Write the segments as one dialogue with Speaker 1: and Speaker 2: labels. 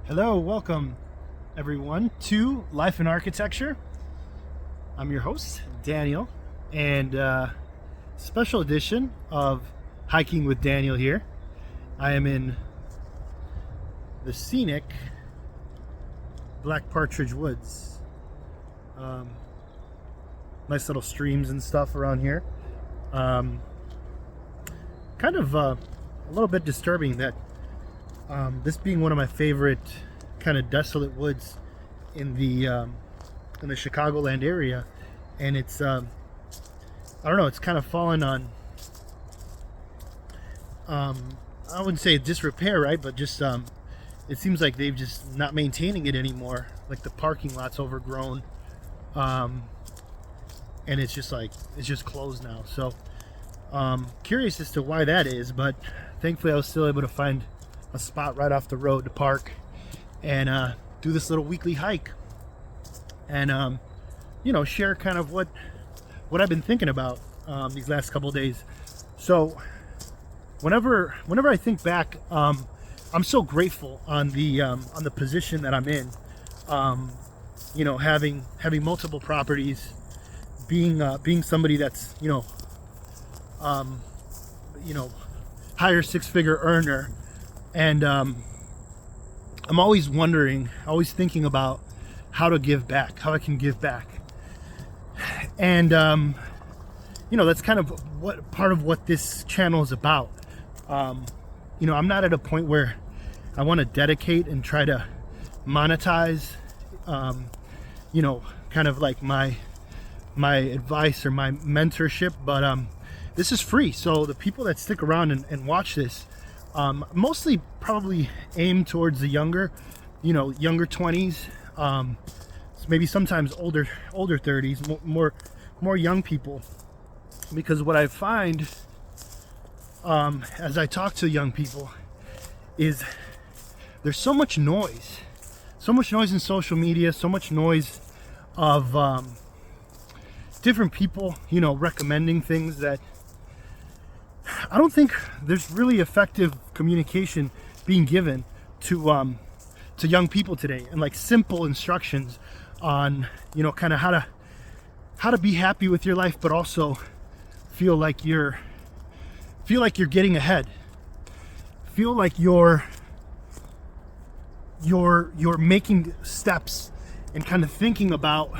Speaker 1: Hello, welcome everyone to Life in Architecture. I'm your host, Daniel, and special edition of Hiking with Daniel here. I am in the scenic Black Partridge Woods. Nice little streams and stuff around here. Kind of a little bit disturbing that this being one of my favorite kind of desolate woods in the Chicagoland area, and it's I don't know, it's kind of fallen on I wouldn't say disrepair, right? But just it seems like they've just not maintaining it anymore. Like the parking lot's overgrown, and it's just closed now. So curious as to why that is, but thankfully I was still able to find a spot right off the road to park and do this little weekly hike and share kind of what I've been thinking about these last couple of days. So whenever I think back, I'm so grateful on the position that I'm in. Having multiple properties, being somebody that's higher six-figure earner. And I'm always thinking about how to give back, how I can give back. And, that's kind of part of what this channel is about. I'm not at a point where I want to dedicate and try to monetize, kind of like my advice or my mentorship, but this is free. So the people that stick around and watch this, mostly probably aimed towards the younger 20s, maybe sometimes older 30s, more young people, because what I find as I talk to young people is there's so much noise in social media, so much noise of different people recommending things that I don't think there's really effective communication being given to young people today, and like simple instructions on kind of how to be happy with your life, but also feel like you're getting ahead, feel like you're making steps and kind of thinking about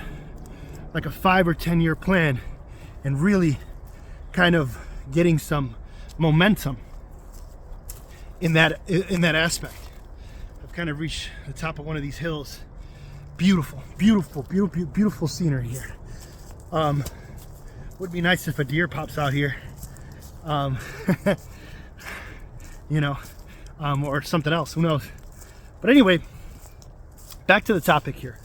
Speaker 1: like a 5 or 10 year plan and really kind of getting some momentum in that aspect. I've kind of reached the top of one of these hills. Beautiful scenery here. Would be nice if a deer pops out here, or something else, who knows. But anyway, back to the topic here.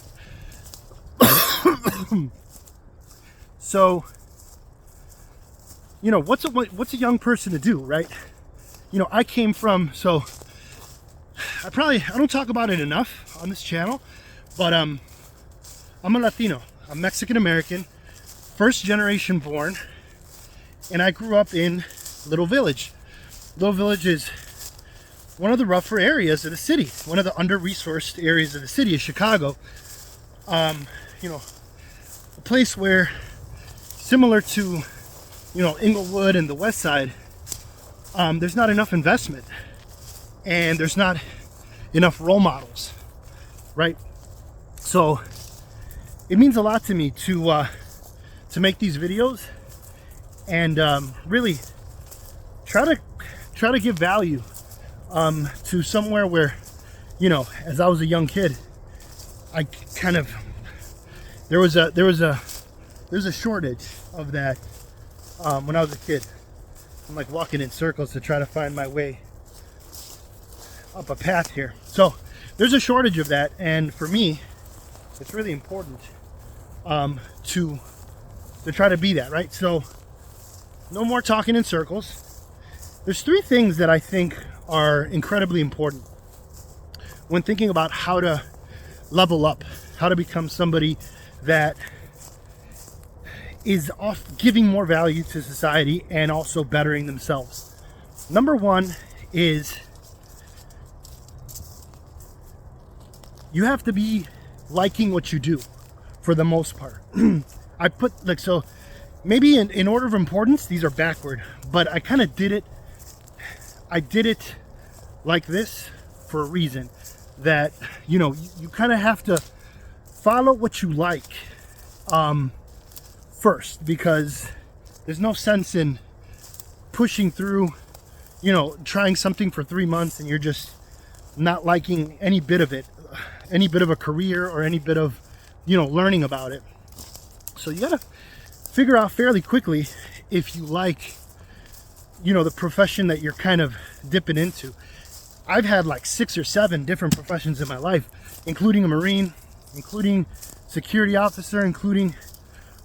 Speaker 1: So what's a young person to do, right? I came from, so I don't talk about it enough on this channel, but I'm a Latino. I'm Mexican American, first generation born, and I grew up in Little Village. Little Village is one of the rougher areas of the city, one of the under-resourced areas of the city of Chicago. A place where, similar to Inglewood and the West Side, there's not enough investment and there's not enough role models, right? So it means a lot to me to make these videos and really try to give value to somewhere where, as I was a young kid, I kind of there's a shortage of that. When I was a kid, I'm like walking in circles to try to find my way up a path here. So there's a shortage of that, and for me, it's really important to try to be that, right? So no more talking in circles. There's 3 things that I think are incredibly important when thinking about how to level up, how to become somebody that is giving more value to society and also bettering themselves. Number 1 is you have to be liking what you do for the most part. I put like, so maybe in order of importance, these are backward, but I kind of did it. I did it like this for a reason, that, you know, you kind of have to follow what you like first, because there's no sense in pushing through, you know, trying something for 3 months and you're just not liking any bit of it, any bit of a career or any bit of, you know, learning about it. So you gotta figure out fairly quickly if you like, you know, the profession that you're kind of dipping into. I've had like 6 or 7 different professions in my life, including a Marine, including security officer, including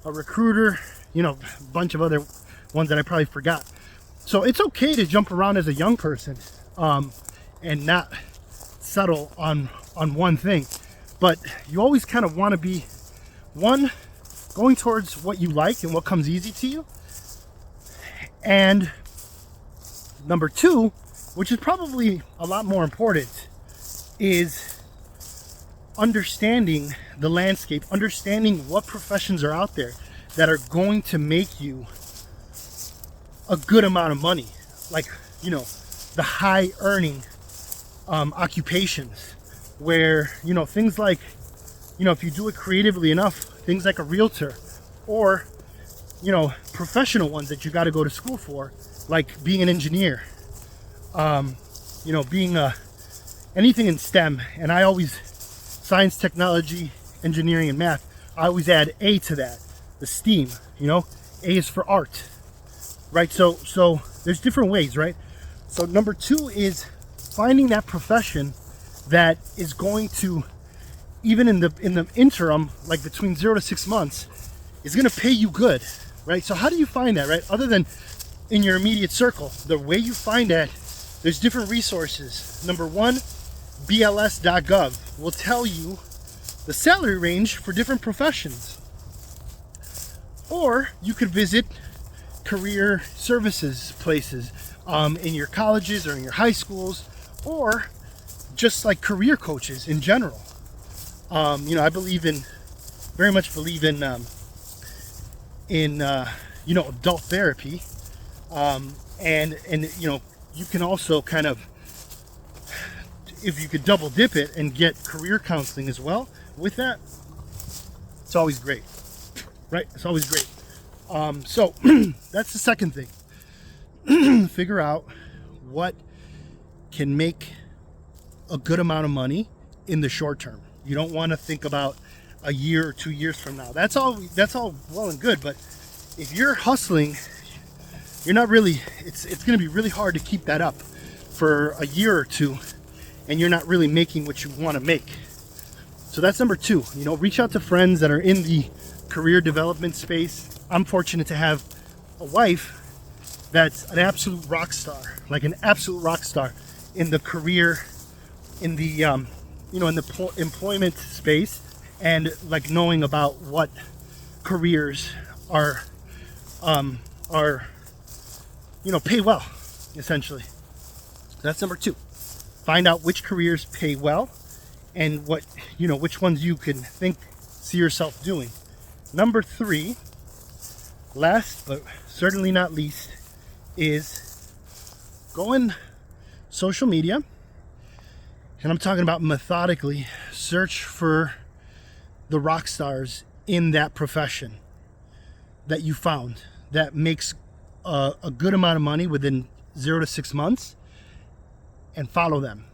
Speaker 1: a recruiter, you know, a bunch of other ones that I probably forgot. So it's okay to jump around as a young person and not settle on one thing. But you always kind of want to be, one, going towards what you like and what comes easy to you. And number 2, which is probably a lot more important, is understanding the landscape, understanding what professions are out there that are going to make you a good amount of money. Like, you know, the high earning occupations where, you know, things like, you know, if you do it creatively enough, things like a realtor, or, you know, professional ones that you got to go to school for, like being an engineer, you know, being anything in STEM. And I always, science, technology, engineering, and math, I always add A to that, the STEAM, you know, A is for art, right? So there's different ways, right? So number 2 is finding that profession that is going to, even in the interim, like between 0 to 6 months, is going to pay you good, right? So how do you find that, right? Other than in your immediate circle, the way you find that, there's different resources. Number 1, BLS.gov will tell you the salary range for different professions. Or you could visit career services places in your colleges or in your high schools, or just like career coaches in general. You know, I very much believe in you know, adult therapy, and you know, you can also kind of, if you could double dip it and get career counseling as well with that, it's always great, right? It's always great. So that's the second thing. Figure out what can make a good amount of money in the short term. You don't want to think about a year or 2 years from now. That's all well and good, but if you're hustling, you're not really, it's going to be really hard to keep that up for a year or 2, and you're not really making what you want to make. So that's number 2. You know, reach out to friends that are in the career development space. I'm fortunate to have a wife that's an absolute rock star, like an absolute rock star in the career, in the you know, in the employment space, and like knowing about what careers are you know, pay well, essentially. That's number 2. Find out which careers pay well and what, you know, which ones you can see yourself doing. Number 3, last but certainly not least, is go in social media, and I'm talking about methodically search for the rock stars in that profession that you found that makes a good amount of money within 0 to 6 months, and follow them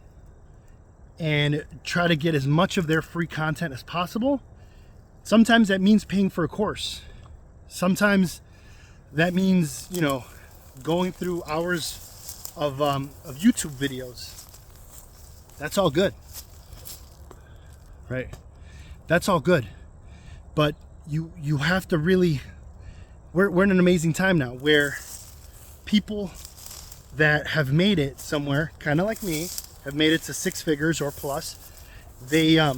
Speaker 1: and try to get as much of their free content as possible. Sometimes that means paying for a course. Sometimes that means, you know, going through hours of YouTube videos. That's all good, right? That's all good. But you have to really, we're in an amazing time now where people that have made it somewhere, kind of like me, have made it to 6 figures or plus, they're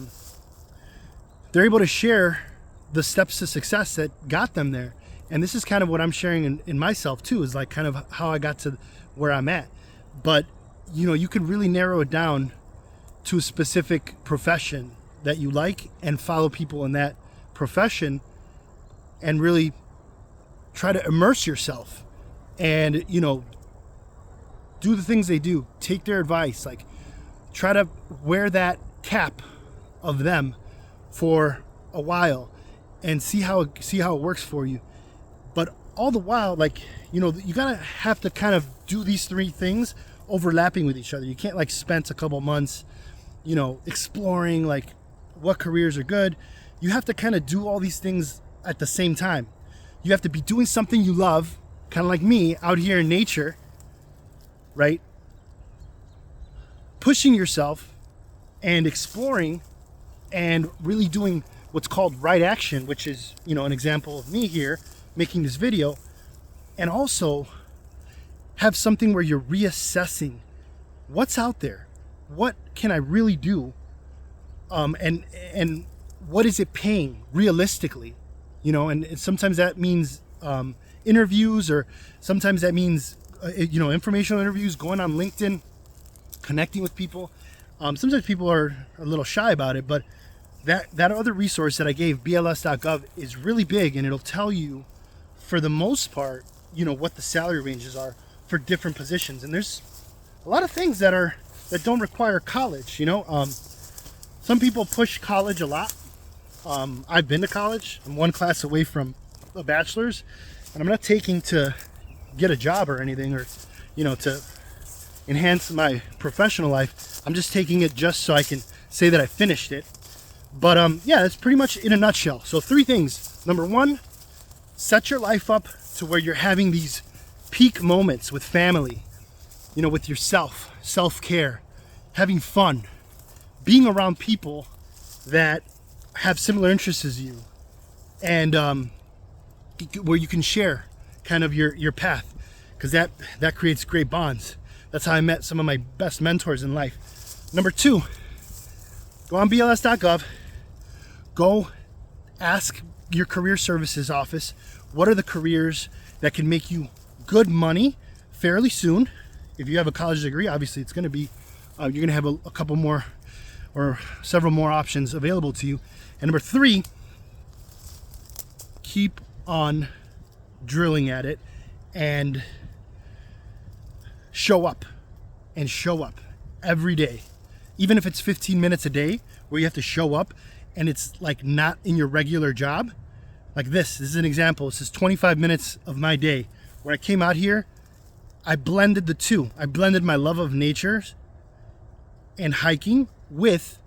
Speaker 1: able to share the steps to success that got them there. And this is kind of what I'm sharing in myself too, is like kind of how I got to where I'm at. But you know, you can really narrow it down to a specific profession that you like and follow people in that profession and really try to immerse yourself and, you know, do the things they do, take their advice, like try to wear that cap of them for a while and see how it works for you. But all the while, like, you know, you gotta have to kind of do these three things overlapping with each other. You can't like spend a couple months, you know, exploring like what careers are good. You have to kind of do all these things at the same time. You have to be doing something you love, kind of like me out here in nature, right? Pushing yourself and exploring and really doing what's called right action, which is, you know, an example of me here making this video. And also have something where you're reassessing what's out there, what can I really do, and what is it paying realistically, you know. And sometimes that means interviews, or sometimes that means you know, informational interviews, going on LinkedIn, connecting with people. Sometimes people are a little shy about it, but that other resource that I gave, bls.gov, is really big, and it'll tell you, for the most part, you know, what the salary ranges are for different positions. And there's a lot of things that don't require college, you know. Some people push college a lot. I've been to college. I'm one class away from a bachelor's, and I'm not taking to get a job or anything, or, you know, to enhance my professional life. I'm just taking it just so I can say that I finished it. But yeah, that's pretty much in a nutshell. So 3 things. Number 1, set your life up to where you're having these peak moments with family, you know, with yourself, self-care, having fun, being around people that have similar interests as you, and where you can share kind of your path, because that creates great bonds. That's how I met some of my best mentors in life. Number 2, go on bls.gov, go ask your career services office, what are the careers that can make you good money fairly soon. If you have a college degree, obviously it's going to be, you're going to have a couple more or several more options available to you. And number 3, keep on drilling at it and show up every day. Even if it's 15 minutes a day where you have to show up and it's like not in your regular job. Like this is an example. This is 25 minutes of my day where I came out here. I blended the two. I blended my love of nature and hiking with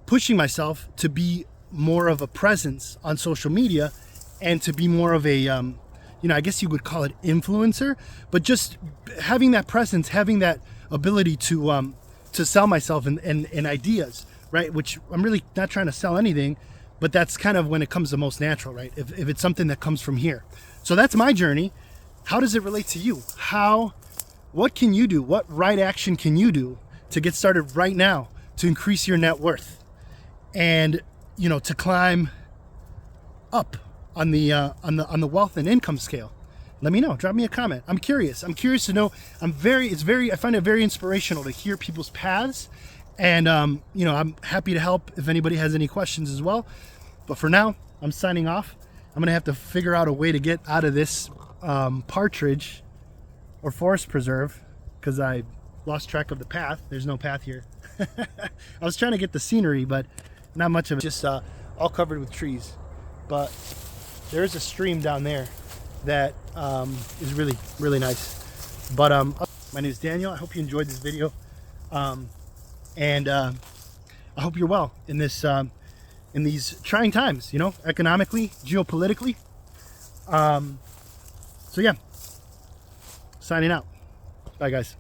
Speaker 1: pushing myself to be more of a presence on social media and to be more of a, you know, I guess you would call it influencer, but just having that presence, having that ability to sell myself and ideas, right? Which I'm really not trying to sell anything, but that's kind of when it comes the most natural, right? If it's something that comes from here. So that's my journey. How does it relate to you? What can you do? What right action can you do to get started right now to increase your net worth and, you know, to climb up on the wealth and income scale? Let me know. Drop me a comment. I'm curious to know. I find it very inspirational to hear people's paths, and you know, I'm happy to help if anybody has any questions as well. But for now, I'm signing off. I'm gonna have to figure out a way to get out of this partridge or forest preserve because I lost track of the path. There's no path here. I was trying to get the scenery, but not much of it. Just all covered with trees. But there is a stream down there that is really, really nice. But my name is Daniel. I hope you enjoyed this video, and I hope you're well in this in these trying times, you know, economically, geopolitically. So yeah, signing out. Bye guys.